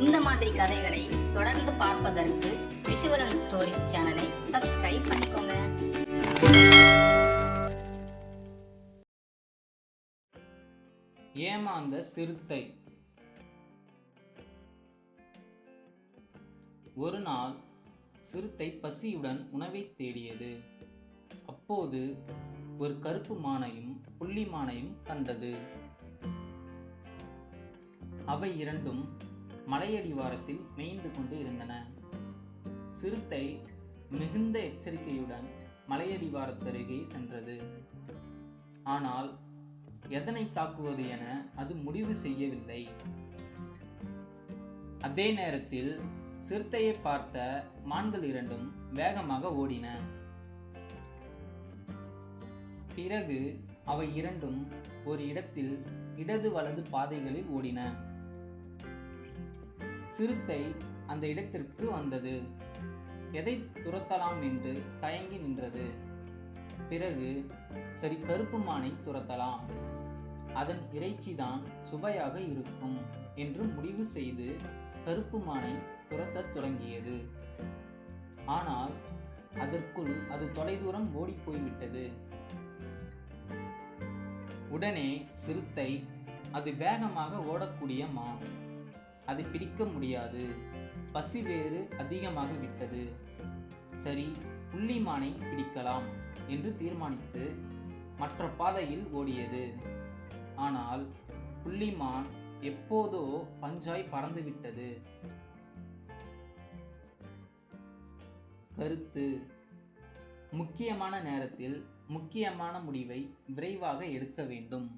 இந்த மாதிரி கதைகளை தொடர்ந்து பார்ப்பதற்கு விஷுவல் ஸ்டோரிஸ் சேனலை சப்ஸ்கிரைப் பண்ணிக்கோங்க. ஏமாந்த சிறுத்தை. ஒரு நாள் சிறுத்தை பசியுடன் உணவை தேடியது. அப்போது ஒரு கருப்பு மானையும் புள்ளி மானையும் கண்டது. அவை இரண்டும் மலையடிவாரத்தில் மேய்ந்து கொண்டு இருந்தன. சிறுத்தை மிகுந்த எச்சரிக்கையுடன் மலையடிவாரத்தருகே சென்றது. ஆனால் எதனை தாக்குவது என அது முடிவு செய்யவில்லை. அதே நேரத்தில் சிறுத்தையை பார்த்த மான்கள் இரண்டும் வேகமாக ஓடின. பிறகு அவை இரண்டும் ஒரு இடத்தில் இடது வலது பாதைகளில் ஓடின. சிறுத்தை அந்த இடத்திற்கு வந்தது. எதை துரத்தலாம் என்று தயங்கி நின்றது. பிறகு சரி, கருப்பு மானை துரத்தலாம், அதன் இறைச்சிதான் சுவையாக இருக்கும் என்று முடிவு செய்து கருப்பு மானை துரத்தத் தொடங்கியது. ஆனால் அதற்குள் அது தொலைதூரம் ஓடி போய்விட்டது. உடனே சிறுத்தை, அது வேகமாக ஓடக்கூடிய மான், அதை பிடிக்க முடியாது, பசி வேறு அதிகமாக விட்டது, சரி புள்ளி மானை பிடிக்கலாம் என்று தீர்மானித்து மற்ற பாதையில் ஓடியது. ஆனால் புள்ளிமான் எப்போதோ பஞ்சாய் பறந்துவிட்டது. கருத்து: முக்கியமான நேரத்தில் முக்கியமான முடிவை விரைவாக எடுக்க வேண்டும்.